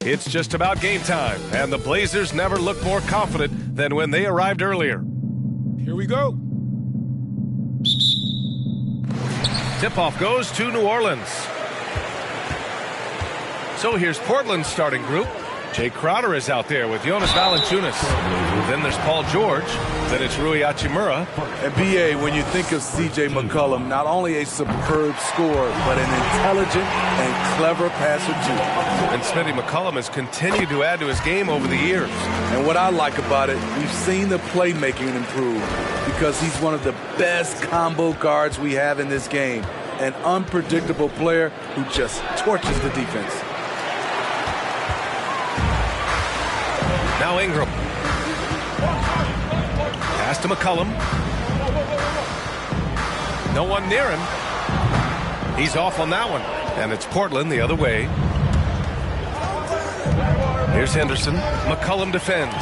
It's just about game time, and the Blazers never look more confident than when they arrived earlier. Here we go. Tip-off goes to New Orleans. So here's Portland's starting group. Jay Crowder is out there with Jonas Valanciunas. Then there's Paul George. Then it's Rui Hachimura. And B.A., when you think of C.J. McCollum, not only a superb scorer, but an intelligent and clever passer, too. And Smitty McCollum has continued to add to his game over the years. And what I like about it, we've seen the playmaking improve because he's one of the best combo guards we have in this game. An unpredictable player who just torches the defense. Now Ingram. Pass to McCollum. No one near him. He's off on that one. And it's Portland the other way. Here's Henderson. McCollum defends.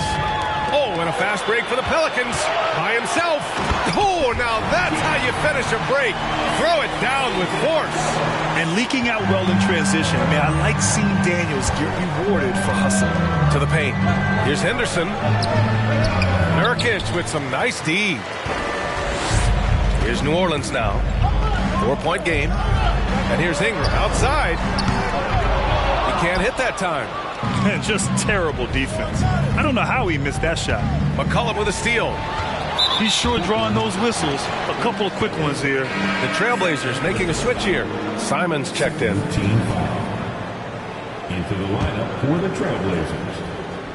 Oh, and a fast break for the Pelicans. By himself. Oh, now that's how you finish a break. Throw it down with force. And leaking out well in transition. I mean, I like seeing Daniels get rewarded for hustle. To the paint. Here's Henderson. Nurkic with some nice D. Here's New Orleans now. 4-point game. And here's Ingram outside. He can't hit that time. Man, just terrible defense. I don't know how he missed that shot. McCollum with a steal. He's sure drawing those whistles. A couple of quick ones here. The Trailblazers making a switch here. Simons checked in. Team foul. Into the lineup for the Trailblazers,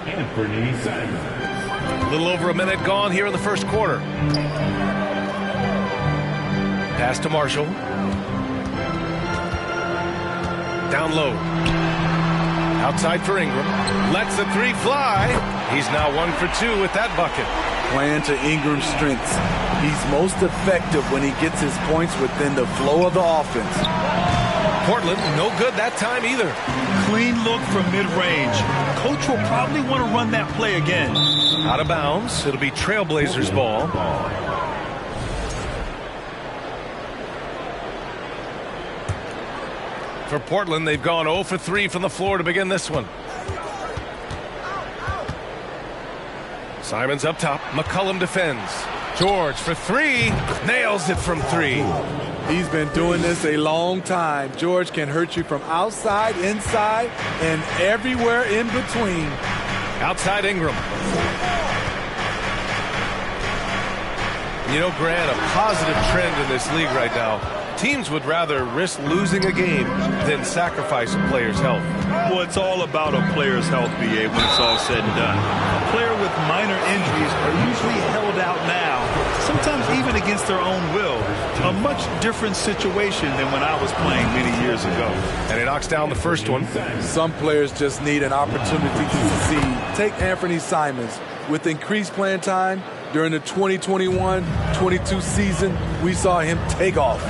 Anthony Simons. A little over a minute gone here in the first quarter. Pass to Marshall. Down low. Outside for Ingram. Lets the three fly. He's now 1 for 2 with that bucket. Playing to Ingram's strengths. He's most effective when he gets his points within the flow of the offense. Portland, no good that time either. Clean look from mid-range. Coach will probably want to run that play again. Out of bounds. It'll be Trailblazers ball. For Portland, they've gone 0 for 3 from the floor to begin this one. Simons up top. McCollum defends. George for 3. Nails it from 3. He's been doing this a long time. George can hurt you from outside, inside, and everywhere in between. Outside Ingram. You know, Grant, a positive trend in this league right now. Teams would rather risk losing a game than sacrifice a player's health. Well, it's all about a player's health, B.A., when it's all said and done. A player with minor injuries are usually held out now, sometimes even against their own will. A much different situation than when I was playing many years ago. And he knocks down the first one. Some players just need an opportunity to succeed. Take Anthony Simons. With increased playing time during the 2021-22 season, we saw him take off.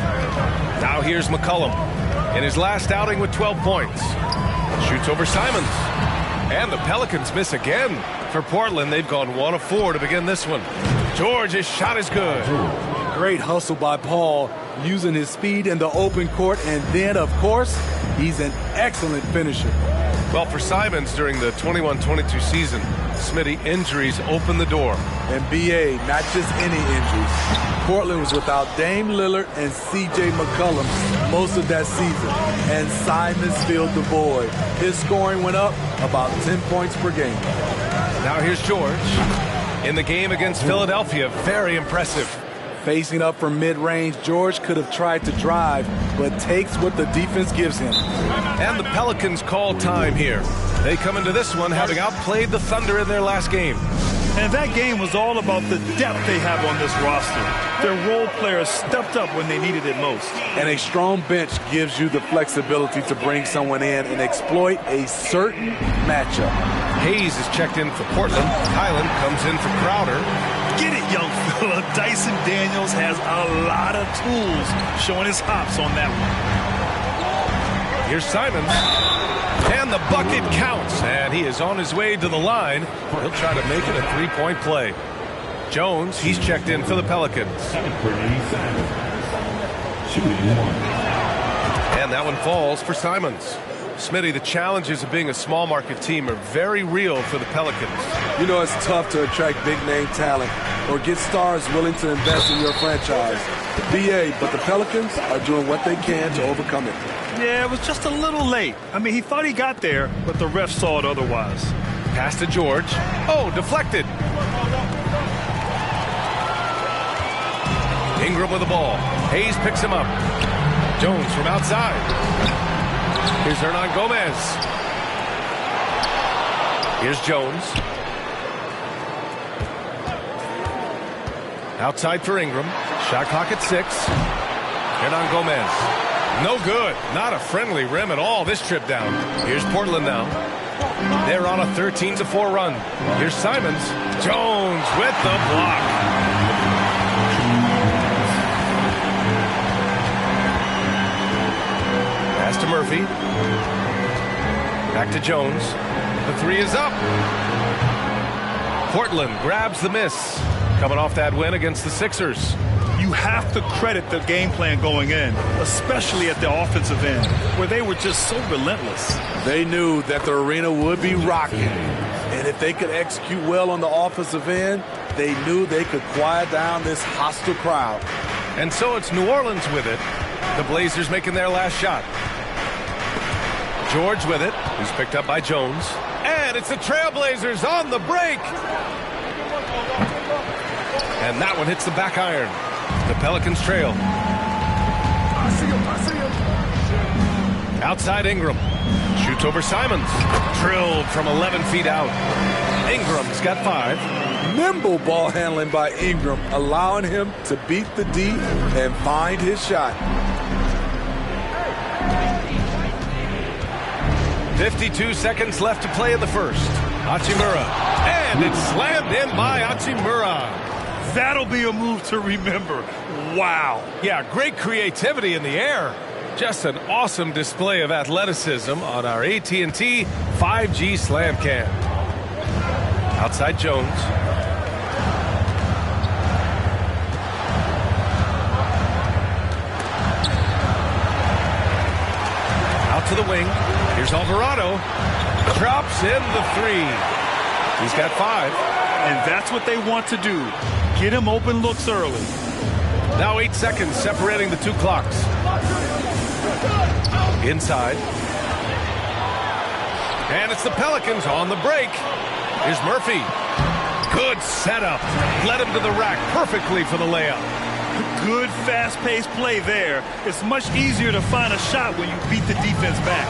Now here's McCollum in his last outing with 12 points. Shoots over Simons. And the Pelicans miss again. For Portland, they've gone 1 of 4 to begin this one. George's shot is good. Great hustle by Paul, using his speed in the open court. And then, of course, he's an excellent finisher. Well, for Simons during the 21-22 season, Smitty, injuries opened the door. And B.A., not just any injuries. Portland was without Dame Lillard and C.J. McCollum most of that season. And Simons filled the void. His scoring went up about 10 points per game. Now here's George. In the game against Philadelphia, very impressive. Facing up from mid-range, George could have tried to drive, but takes what the defense gives him. And the Pelicans call time here. They come into this one having outplayed the Thunder in their last game. And that game was all about the depth they have on this roster. Their role players stepped up when they needed it most. And a strong bench gives you the flexibility to bring someone in and exploit a certain matchup. Hayes is checked in for Portland. Highland comes in for Crowder. Get it, young fella. Dyson Daniels has a lot of tools, showing his hops on that one. Here's Simons. And the bucket counts. And he is on his way to the line. He'll try to make it a three-point play. Jones, he's checked in for the Pelicans. Shooting 1. And that one falls for Simons. Smitty, the challenges of being a small market team are very real for the Pelicans. You know, it's tough to attract big-name talent or get stars willing to invest in your franchise. But the Pelicans are doing what they can to overcome it. Yeah, it was just a little late. I mean, he thought he got there, but the ref saw it otherwise. Pass to George. Oh, deflected. Ingram with the ball. Hayes picks him up. Jones from outside. Here's Hernan Gomez. Here's Jones. Outside for Ingram. Shot clock at 6. Hernan Gomez. No good. Not a friendly rim at all this trip down. Here's Portland now. They're on a 13-4 run. Here's Simons. Jones with the block. Pass to Murphy. Back to Jones. The 3 is up. Portland grabs the miss. Coming off that win against the Sixers. You have to credit the game plan going in, especially at the offensive end, where they were just so relentless. They knew that the arena would be rocking. And if they could execute well on the offensive end, they knew they could quiet down this hostile crowd. And so it's New Orleans with it. The Blazers making their last shot. George with it. He's picked up by Jones. And it's the Trailblazers on the break. And that one hits the back iron. The Pelicans trail. Outside Ingram. Shoots over Simons. Drilled from 11 feet out. Ingram's got 5. Nimble ball handling by Ingram, allowing him to beat the D and find his shot. 52 seconds left to play in the first. Hachimura. And it's slammed in by Hachimura. That'll be a move to remember. Wow. Yeah, great creativity in the air. Just an awesome display of athleticism on our AT&T 5G Slam Cam. Outside Jones. Out to the wing. Here's Alvarado. Drops in the 3. He's got 5. And that's what they want to do. Get him open looks early. Now 8 seconds separating the 2 clocks. Inside. And it's the Pelicans on the break. Here's Murphy. Good setup. Led him to the rack perfectly for the layup. Good fast-paced play there. It's much easier to find a shot when you beat the defense back.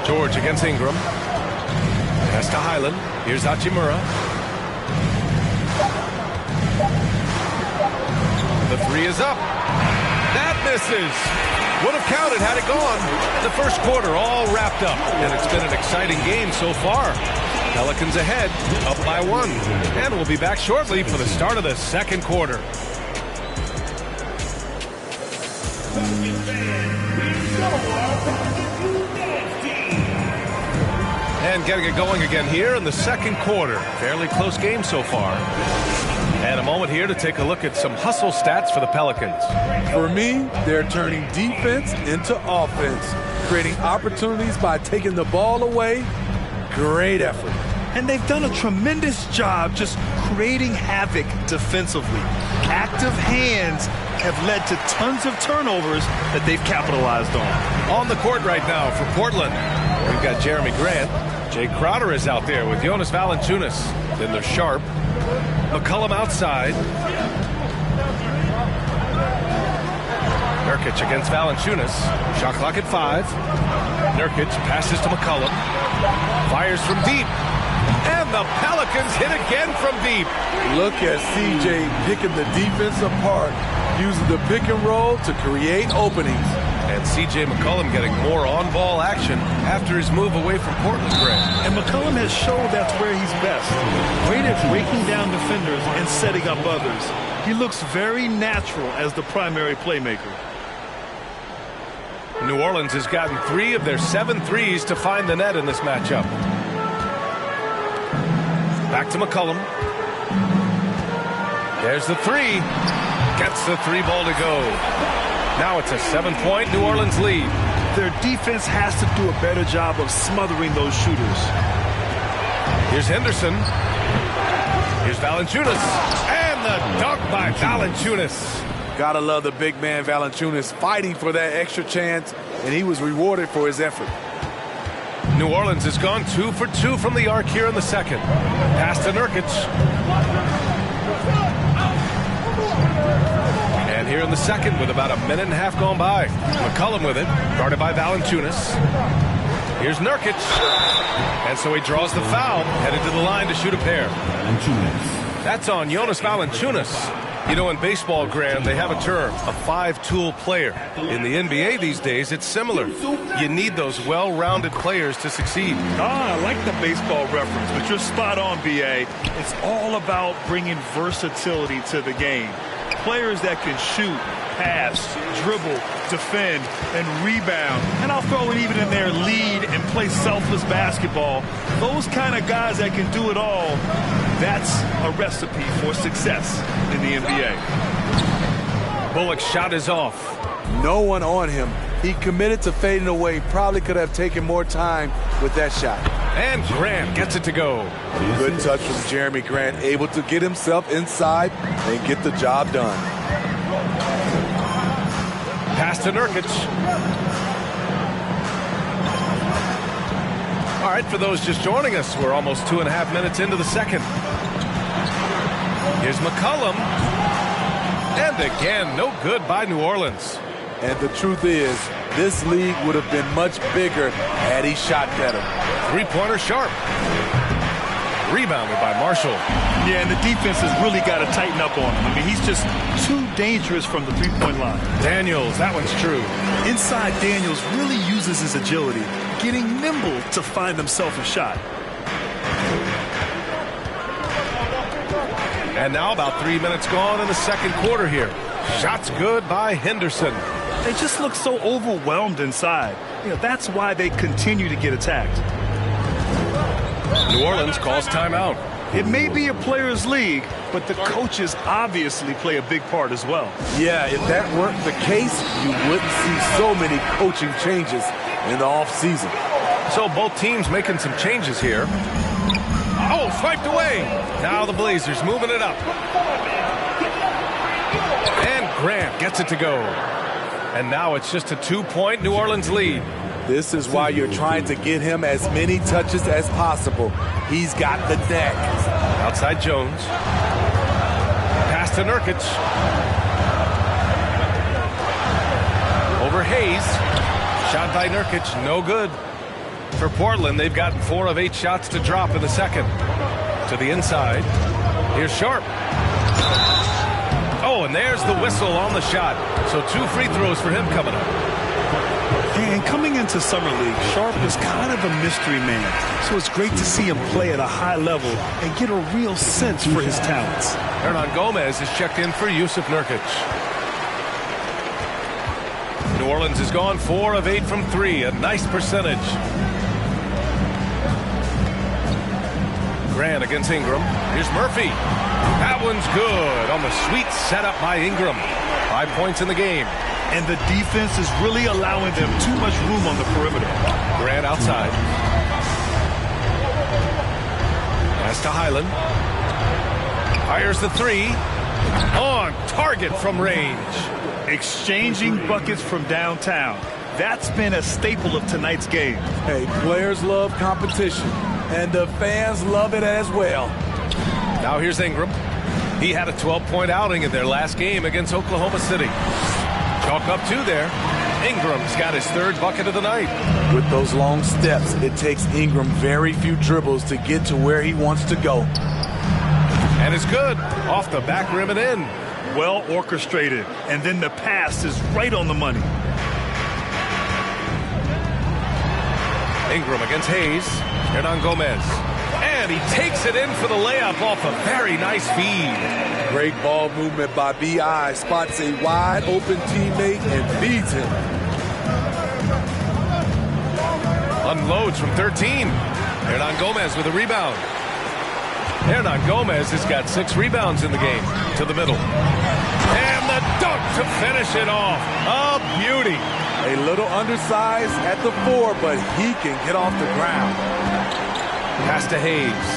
George against Ingram. Pass to Highland. Here's Hachimura. The 3 is up. That misses. Would have counted had it gone. The first quarter all wrapped up, and it's been an exciting game so far. Pelicans ahead, up by 1. And we'll be back shortly for the start of the second quarter. And getting it going again here in the second quarter. Fairly close game so far. And a moment here to take a look at some hustle stats for the Pelicans. For me, they're turning defense into offense, creating opportunities by taking the ball away. Great effort. And they've done a tremendous job just creating havoc defensively. Active hands have led to tons of turnovers that they've capitalized on. On the court right now for Portland, we've got Jeremy Grant. Jay Crowder is out there with Jonas Valanciunas. Then they're Sharp. McCollum outside. Nurkic against Valanciunas. Shot clock at 5. Nurkic passes to McCollum. Fires from deep. And the Pelicans hit again from deep. Look at CJ picking the defense apart, using the pick and roll to create openings. And C.J. McCollum getting more on-ball action after his move away from Portland, Grant. And McCollum has shown that's where he's best. Great at breaking down defenders and setting up others. He looks very natural as the primary playmaker. New Orleans has gotten 3 of their 7 threes to find the net in this matchup. Back to McCollum. There's the 3. Gets the 3 ball to go. Now it's a 7-point New Orleans lead. Their defense has to do a better job of smothering those shooters. Here's Henderson. Here's Valanciunas. And the dunk by Valanciunas. Gotta love the big man Valanciunas fighting for that extra chance, and he was rewarded for his effort. New Orleans has gone 2 for 2 from the arc here in the second. Pass to Nurkic. And here in the second with about a minute and a half gone by. McCollum with it, guarded by Valanciunas. Here's Nurkic. And so he draws the foul, headed to the line to shoot a pair. That's on Jonas Valanciunas. You know, in baseball, Graham, they have a term, a five-tool player. In the NBA these days, it's similar. You need those well-rounded players to succeed. I like the baseball reference, but you're spot on, B.A. It's all about bringing versatility to the game. Players that can shoot, pass, dribble, defend, and rebound. And I'll throw it even in there, lead and play selfless basketball. Those kind of guys that can do it all, that's a recipe for success in the NBA. Bullock's shot is off. No one on him. He committed to fading away. Probably could have taken more time with that shot. And Grant gets it to go. Good touch from Jeremy Grant, able to get himself inside and get the job done. Pass to Nurkic. All right, for those just joining us, we're almost 2.5 minutes into the second. Here's McCollum. And again, no good by New Orleans. And the truth is, this league would have been much bigger had he shot better. Three-pointer Sharp. Rebounded by Marshall. Yeah, and the defense has really got to tighten up on him. I mean, he's just too dangerous from the three-point line. Daniels, that one's true. Inside, Daniels really uses his agility, getting nimble to find himself a shot. And now about 3 minutes gone in the second quarter here. Shots good by Henderson. They just look so overwhelmed inside. You know, that's why they continue to get attacked. New Orleans calls timeout. It may be a players' league, but the coaches obviously play a big part as well. Yeah, if that weren't the case, you wouldn't see so many coaching changes in the offseason. So both teams making some changes here. Oh, swiped away. Now the Blazers moving it up. And Grant gets it to go. And now it's just a 2-point New Orleans lead. This is why you're trying to get him as many touches as possible. He's got the neck. Outside Jones. Pass to Nurkic. Over Hayes. Shot by Nurkic, no good. For Portland, they've got 4 of 8 shots to drop in the second. To the inside. Here's Sharp. Oh, and there's the whistle on the shot. So 2 free throws for him coming up. And coming into Summer League, Sharp is kind of a mystery man. So it's great to see him play at a high level and get a real sense for his talents. Hernangomez is checked in for Jusuf Nurkic. New Orleans has gone 4 of 8 from 3, a nice percentage. Grant against Ingram. Here's Murphy. That one's good on the sweet setup by Ingram. 5 points in the game. And the defense is really allowing them too much room on the perimeter. Grant outside. Pass to Highland. Fires the 3. On target from range. Exchanging buckets from downtown. That's been a staple of tonight's game. Hey, players love competition, and the fans love it as well. Now here's Ingram. He had a 12-point outing in their last game against Oklahoma City. Chalk up 2 there. Ingram's got his 3rd bucket of the night. With those long steps, it takes Ingram very few dribbles to get to where he wants to go. And it's good. Off the back rim and in. Well orchestrated. And then the pass is right on the money. Ingram against Hayes. Hernangomez. And he takes it in for the layup off a very nice feed. Great ball movement by B.I. Spots a wide open teammate and feeds him. Unloads from 13. Hernangomez with a rebound. Hernangomez has got 6 rebounds in the game. To the middle. And the dunk to finish it off. A beauty. A little undersized at the 4, but he can get off the ground. Pass to Hayes.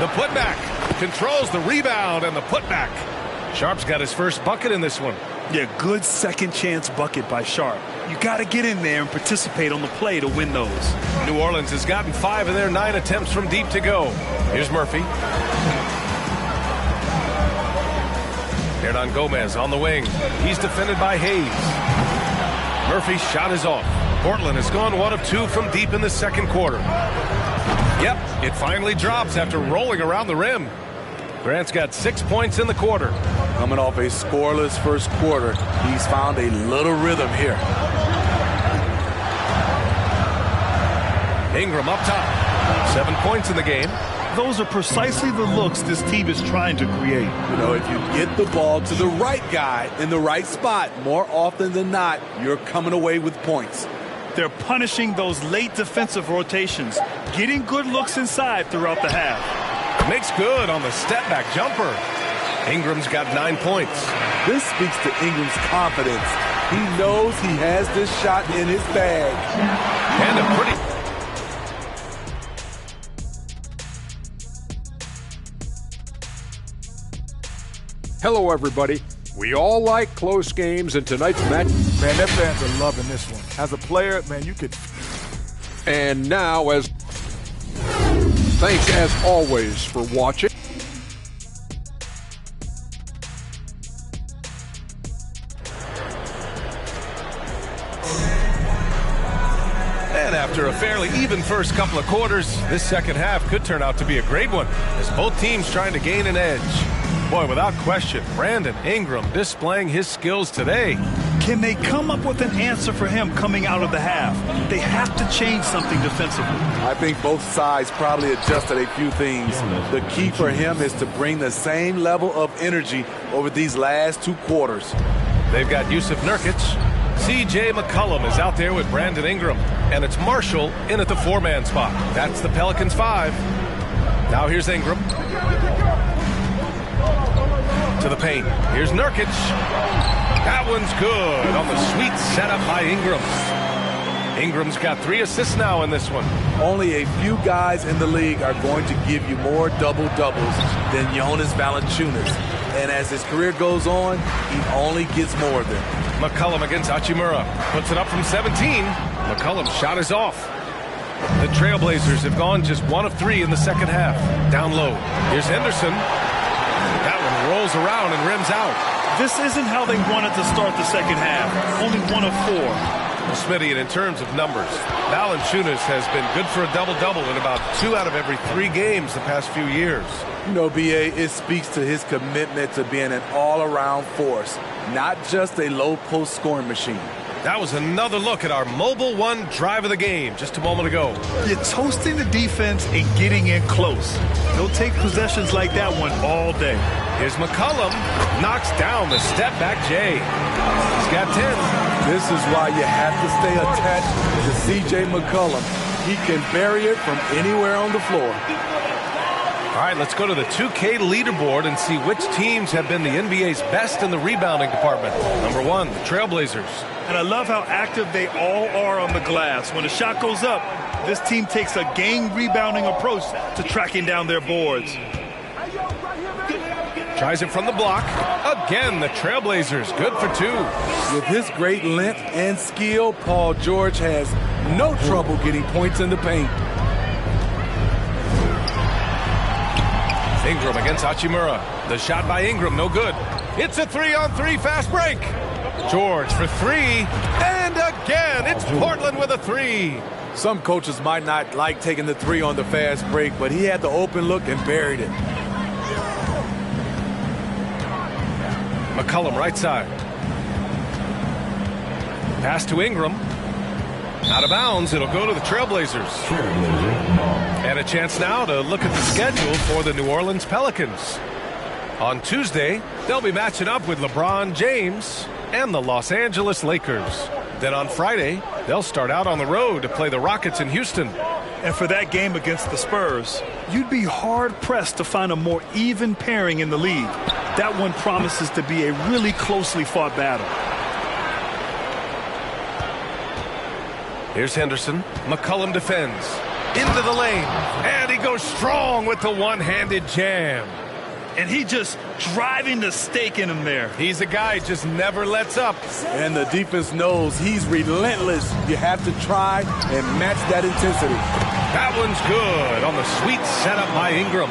The putback. Controls the rebound and the putback. Sharp's got his first bucket in this one. Yeah, good second chance bucket by Sharp. You got to get in there and participate on the play to win those. New Orleans has gotten 5 of their 9 attempts from deep to go. Here's Murphy. Hernan Gomez on the wing. He's defended by Hayes. Murphy's shot is off. Portland has gone 1 of 2 from deep in the second quarter. Yep, it finally drops after rolling around the rim. Grant's got 6 points in the quarter. Coming off a scoreless first quarter, he's found a little rhythm here. Ingram up top. 7 points in the game. Those are precisely the looks this team is trying to create. You know, if you get the ball to the right guy in the right spot, more often than not, you're coming away with points. They're punishing those late defensive rotations, getting good looks inside throughout the half. Makes good on the step-back jumper. Ingram's got 9 points. This speaks to Ingram's confidence. He knows he has this shot in his bag. And a pretty... Hello, everybody. We all like close games, and tonight's match... Man, that fans are loving this one. As a player, man, you could... And now, as... Thanks, as always, for watching. And after a fairly even first couple of quarters, this second half could turn out to be a great one, as both teams trying to gain an edge. Boy, without question, Brandon Ingram displaying his skills today. Can they come up with an answer for him coming out of the half? They have to change something defensively. I think both sides probably adjusted a few things. The key for him is to bring the same level of energy over these last 2 quarters. They've got Yusuf Nurkic. C.J. McCollum is out there with Brandon Ingram. And it's Marshall in at the 4-man spot. That's the Pelicans 5. Now here's Ingram. To the paint. Here's Nurkic. That one's good on the sweet setup by Ingram. Ingram's got 3 assists now in this one. Only a few guys in the league are going to give you more double-doubles than Jonas Valanciunas. And as his career goes on, he only gets more of them. McCollum against Hachimura. Puts it up from 17. McCollum's shot is off. The Trailblazers have gone just 1 of 3 in the second half. Down low. Here's Henderson. That one rolls around and rims out. This isn't how they wanted to start the second half. Only 1 of 4. Well, Smitty, and in terms of numbers, Valanciunas has been good for a double-double in about 2 out of every 3 games the past few years. You know, B.A., it speaks to his commitment to being an all-around force, not just a low-post scoring machine. That was another look at our Mobile One drive of the game just a moment ago. You're toasting the defense and getting in close. They'll take possessions like that one all day. Here's McCollum. Knocks down the step-back J. He's got 10. This is why you have to stay attached to C.J. McCollum. He can bury it from anywhere on the floor. All right, let's go to the 2K leaderboard and see which teams have been the NBA's best in the rebounding department. Number 1, the Trailblazers. And I love how active they all are on the glass. When a shot goes up, this team takes a game rebounding approach to tracking down their boards. Tries it from the block. Again, the Trailblazers, good for 2. With his great length and skill, Paul George has no trouble getting points in the paint. Ingram against Hachimura. The shot by Ingram, no good. It's a 3-on-3 fast break. George for 3. And again, it's Portland with a 3. Some coaches might not like taking the 3 on the fast break, but he had the open look and buried it. McCollum right side. Pass to Ingram. Out of bounds, it'll go to the Trailblazers. And a chance now to look at the schedule for the New Orleans Pelicans. On Tuesday, they'll be matching up with LeBron James and the Los Angeles Lakers. Then on Friday, they'll start out on the road to play the Rockets in Houston. And for that game against the Spurs, you'd be hard-pressed to find a more even pairing in the league. That one promises to be a really closely fought battle. Here's Henderson. McCollum defends. Into the lane. And he goes strong with the one-handed jam. And he just driving the stake in him there. He's a guy who just never lets up. And the defense knows he's relentless. You have to try and match that intensity. That one's good on the sweet setup by Ingram.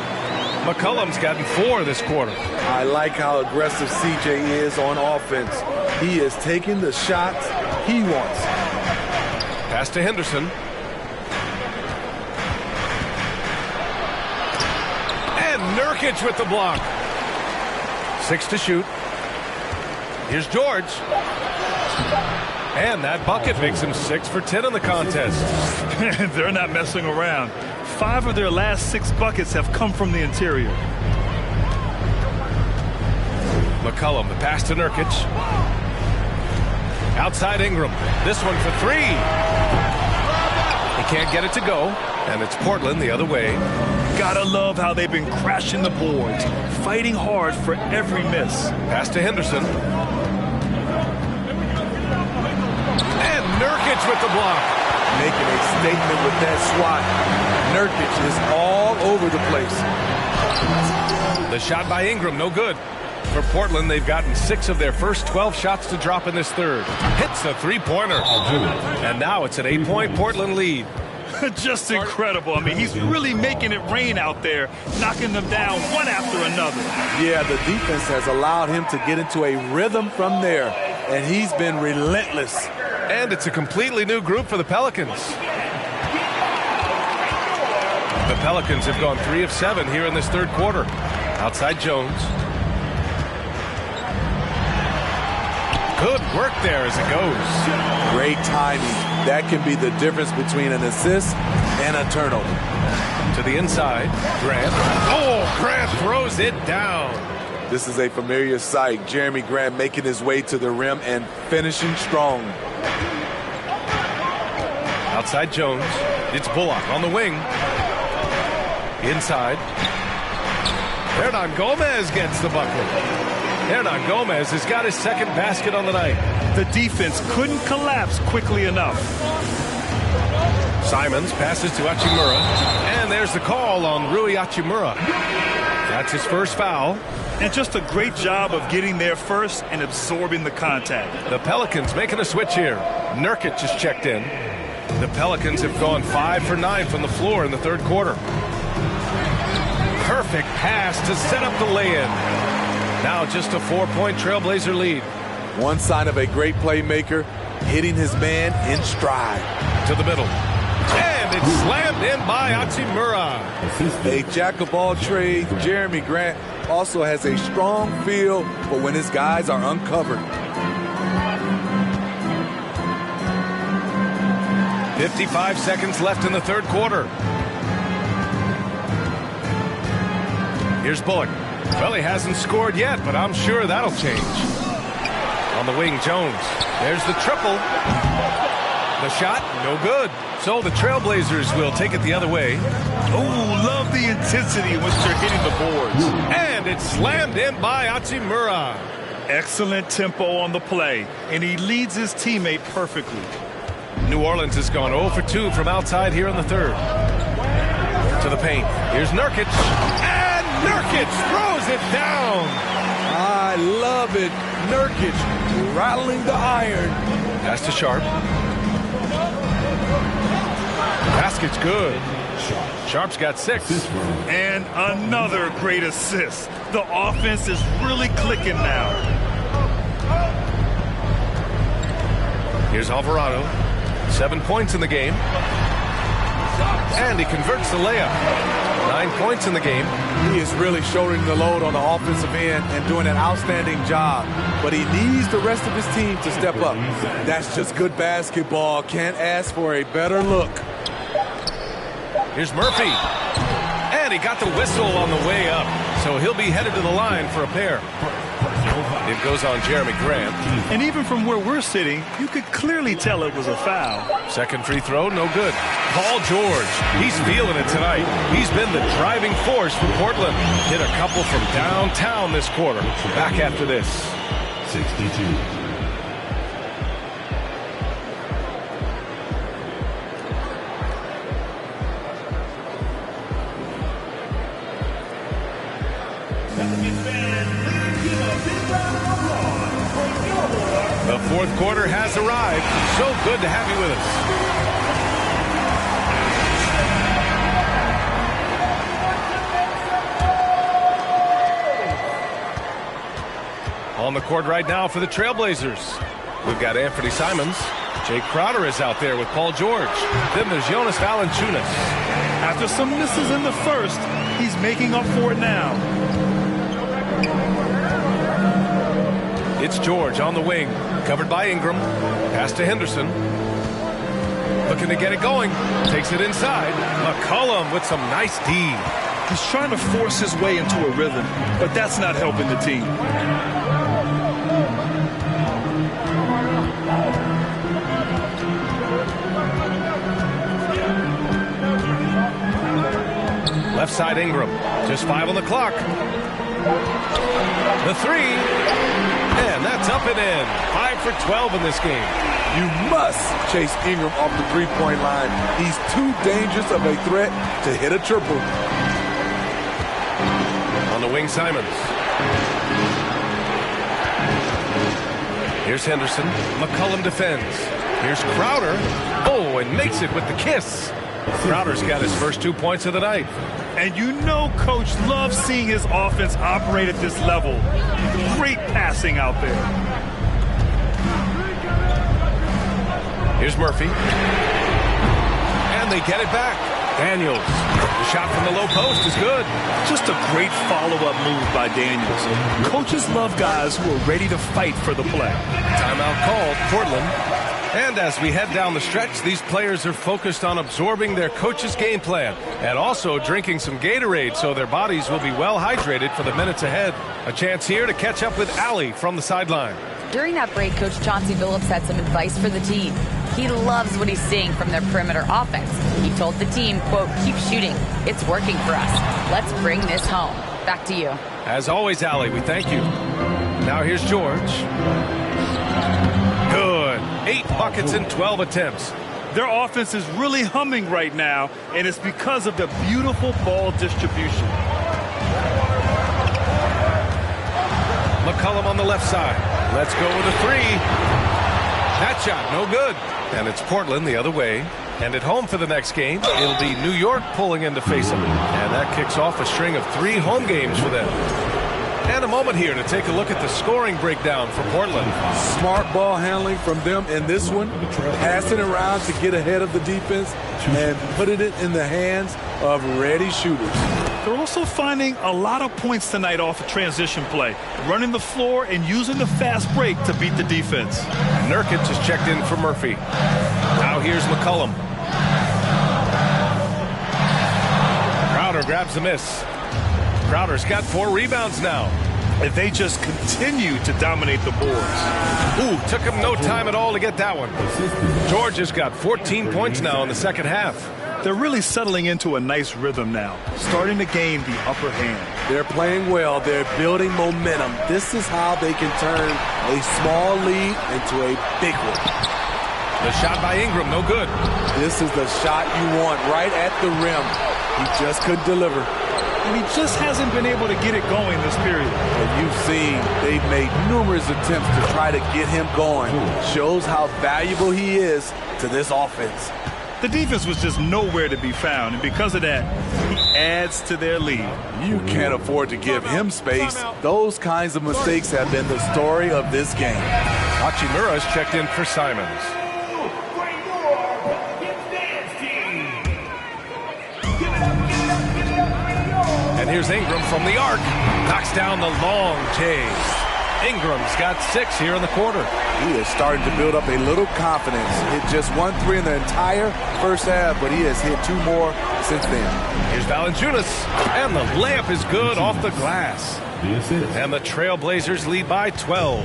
McCollum's gotten 4 this quarter. I like how aggressive CJ is on offense. He is taking the shots he wants. Pass to Henderson. And Nurkic with the block. 6 to shoot. Here's George. And that bucket makes him 6 for 10 in the contest. They're not messing around. 5 of their last 6 buckets have come from the interior. McCollum, the pass to Nurkic. Outside Ingram. This one for 3. He can't get it to go. And it's Portland the other way. Gotta love how they've been crashing the boards, fighting hard for every miss. Pass to Henderson. And Nurkic with the block. Making a statement with that swat. Nurkic is all over the place. The shot by Ingram, no good. For Portland, they've gotten 6 of their first 12 shots to drop in this third. Hits the three-pointer. And now it's an 8-point Portland lead. Just incredible. I mean, he's really making it rain out there, knocking them down one after another. Yeah, the defense has allowed him to get into a rhythm from there, and he's been relentless. And it's a completely new group for the Pelicans. The Pelicans have gone 3 of 7 here in this third quarter. Outside Jones. Good work there as it goes. Great timing. That can be the difference between an assist and a turnover. To the inside, Grant. Oh, Grant throws it down. This is a familiar sight. Jeremy Grant making his way to the rim and finishing strong. Outside Jones. It's Bullock on the wing. Inside. Hernan Gomez gets the bucket. Hernan Gomez has got his second basket on the night. The defense couldn't collapse quickly enough. Simons passes to Hachimura. And there's the call on Rui Hachimura. That's his first foul. And just a great job of getting there first and absorbing the contact. The Pelicans making a switch here. Nurkic just checked in. The Pelicans have gone 5 for 9 from the floor in the third quarter. Perfect pass to set up the lay-in. Now just a 4-point Trailblazer lead. One sign of a great playmaker, hitting his man in stride. To the middle. And it's slammed in by Hachimura. A jack of all trades, Jeremy Grant also has a strong feel for when his guys are uncovered. 55 seconds left in the third quarter. Here's Bullock. Well, he hasn't scored yet, but I'm sure that'll change. On the wing, Jones. There's the triple. The shot, no good. So the Trailblazers will take it the other way. Oh, love the intensity once they're hitting the boards. And it's slammed in by Hachimura. Excellent tempo on the play, and he leads his teammate perfectly. New Orleans has gone 0 for 2 from outside here in the third. To the paint. Here's Nurkic. And Nurkic throws it down. I love it. Nurkic rattling the iron. Pass to Sharp. Basket's good. Sharp's got 6. And another great assist. The offense is really clicking now. Here's Alvarado. 7 points in the game. And he converts the layup. 9 points in the game. He is really shouldering the load on the offensive end and doing an outstanding job. But he needs the rest of his team to step up. That's just good basketball. Can't ask for a better look. Here's Murphy. And he got the whistle on the way up. So he'll be headed to the line for a pair. It goes on Jeremy Grant. And even from where we're sitting, you could clearly tell it was a foul. Second free throw, no good. Paul George, he's feeling it tonight. He's been the driving force for Portland. Hit a couple from downtown this quarter. Back after this. 62. The fourth quarter has arrived. So good to have you with us. On the court right now for the Trailblazers, we've got Anthony Simons. Jay Crowder is out there with Paul George. Then there's Jonas Valanciunas. After some misses in the first, he's making up for it now. It's George on the wing, covered by Ingram. Pass to Henderson. Looking to get it going. Takes it inside. McCollum with some nice D. He's trying to force his way into a rhythm, but that's not helping the team. Left side Ingram. Just 5 on the clock. The three. And that's up and in. 5 for 12 in this game. You must chase Ingram off the three-point line. He's too dangerous of a threat to hit a triple. On the wing, Simons. Here's Henderson. McCollum defends. Here's Crowder. Oh, and makes it with the kiss. Crowder's got his first 2 points of the night. And you know Coach loves seeing his offense operate at this level. Great passing out there. Here's Murphy. And they get it back. Daniels. The shot from the low post is good. Just a great follow-up move by Daniels. Coaches love guys who are ready to fight for the play. Timeout called, Portland. And as we head down the stretch, these players are focused on absorbing their coach's game plan and also drinking some Gatorade so their bodies will be well hydrated for the minutes ahead. A chance here to catch up with Allie from the sideline. During that break, Coach Chauncey Billups had some advice for the team. He loves what he's seeing from their perimeter offense. He told the team, quote, keep shooting. It's working for us. Let's bring this home. Back to you. As always, Allie, we thank you. Now here's George. Good. 8 buckets in 12 attempts. Their offense is really humming right now, and it's because of the beautiful ball distribution. McCollum on the left side. Let's go with a three. That shot, no good. And it's Portland the other way. And at home for the next game, it'll be New York pulling in to face them. And that kicks off a string of 3 home games for them. And a moment here to take a look at the scoring breakdown for Portland. Smart ball handling from them in this one. Passing around to get ahead of the defense and putting it in the hands of ready shooters. They're also finding a lot of points tonight off a transition play. Running the floor and using the fast break to beat the defense. Nurkic has checked in for Murphy. Now here's McCollum. Crowder grabs the miss. Crowder's got 4 rebounds now. And they just continue to dominate the boards. Ooh, took him no time at all to get that one. George has got 14 points now in the second half. They're really settling into a nice rhythm now, starting to gain the upper hand. They're playing well. They're building momentum. This is how they can turn a small lead into a big one. The shot by Ingram, no good. This is the shot you want right at the rim. He just couldn't deliver. And he just hasn't been able to get it going this period. And you've seen they've made numerous attempts to try to get him going. Shows how valuable he is to this offense. The defense was just nowhere to be found, and because of that, he adds to their lead. You can't afford to give him space. Those kinds of mistakes have been the story of this game. Hachimura's checked in for Simons. And here's Ingram from the arc. Knocks down the long chase. Ingram's got 6 here in the quarter. He is starting to build up a little confidence. Hit just 1 3 in the entire first half, but he has hit 2 more since then. Here's Valanciunas, and the layup is good off the glass. The assist. And the Trailblazers lead by 12.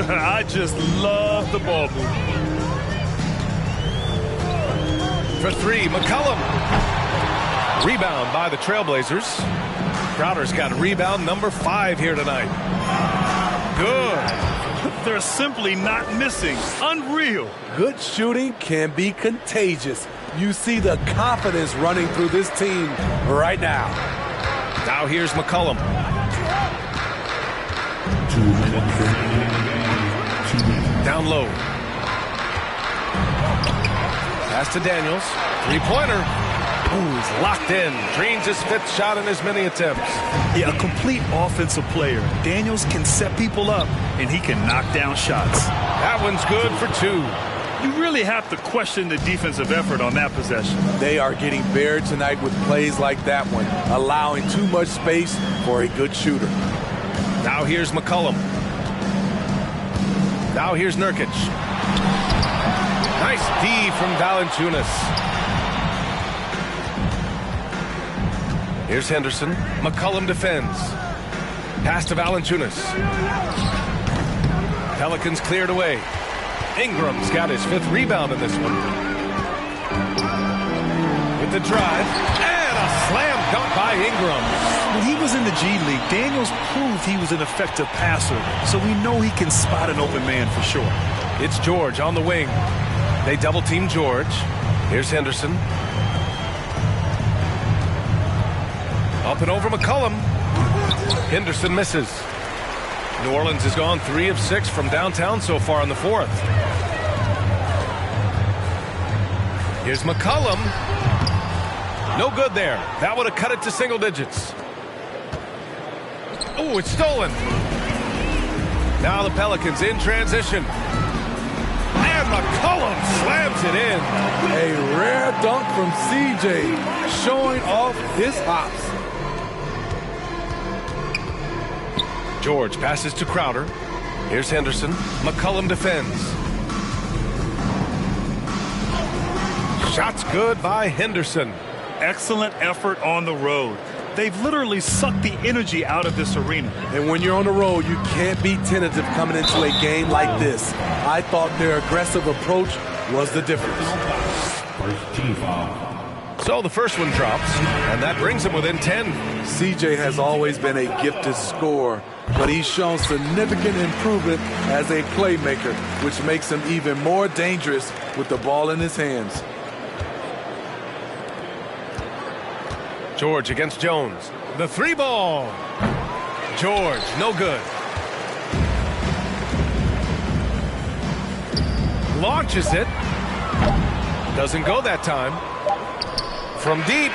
I just love the ball movement. For three, McCollum. Rebound by the Trailblazers. Crowder's got rebound number 5 here tonight. Good. They're simply not missing. Unreal. Good shooting can be contagious. You see the confidence running through this team right now. Now here's McCollum. 2 minutes remaining in the game. 2 minutes. Down low. Pass to Daniels. Three-pointer. Ooh, he's locked in. Dreams his 5th shot in as many attempts. Yeah, a complete offensive player. Daniels can set people up, and he can knock down shots. That one's good for 2. You really have to question the defensive effort on that possession. They are getting buried tonight with plays like that one, allowing too much space for a good shooter. Now here's McCollum. Now here's Nurkic. Nice D from Valanciunas. Here's Henderson. McCollum defends. Pass to Valanciunas. Pelicans cleared away. Ingram's got his 5th rebound in this one. With the drive. And a slam dunk by Ingram. When he was in the G League, Daniels proved he was an effective passer, so we know he can spot an open man for sure. It's George on the wing. They double-team George. Here's Henderson. Up and over McCollum. Henderson misses. New Orleans has gone 3 of 6 from downtown so far in the 4th. Here's McCollum. No good there. That would have cut it to single digits. Oh, it's stolen. Now the Pelicans in transition. And McCollum slams it in. A rare dunk from CJ, showing off his hops. George passes to Crowder. Here's Henderson. McCollum defends. Shot's good by Henderson. Excellent effort on the road. They've literally sucked the energy out of this arena. And when you're on the road, you can't be tentative coming into a game like this. I thought their aggressive approach was the difference. First team foul. So the first one drops, and that brings him within 10. CJ has always been a gifted scorer, but he's shown significant improvement as a playmaker, which makes him even more dangerous with the ball in his hands. George against Jones. The 3-ball. George, no good. Launches it. Doesn't go that time. From deep.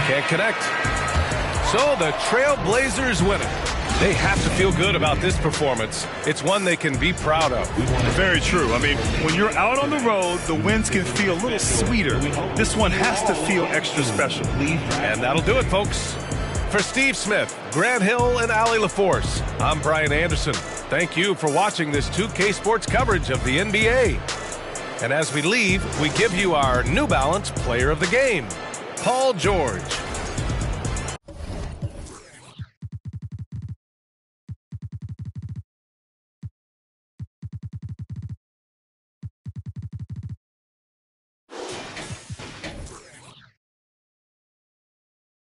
Can't connect. So the Trailblazers win it. They have to feel good about this performance. It's one they can be proud of. Very true. I mean, when you're out on the road, the wins can feel a little sweeter. This one has to feel extra special. And that'll do it, folks. For Steve Smith, Grant Hill, and Allie LaForce, I'm Brian Anderson. Thank you for watching this 2K Sports coverage of the NBA. And as we leave, we give you our New Balance Player of the Game, Paul George.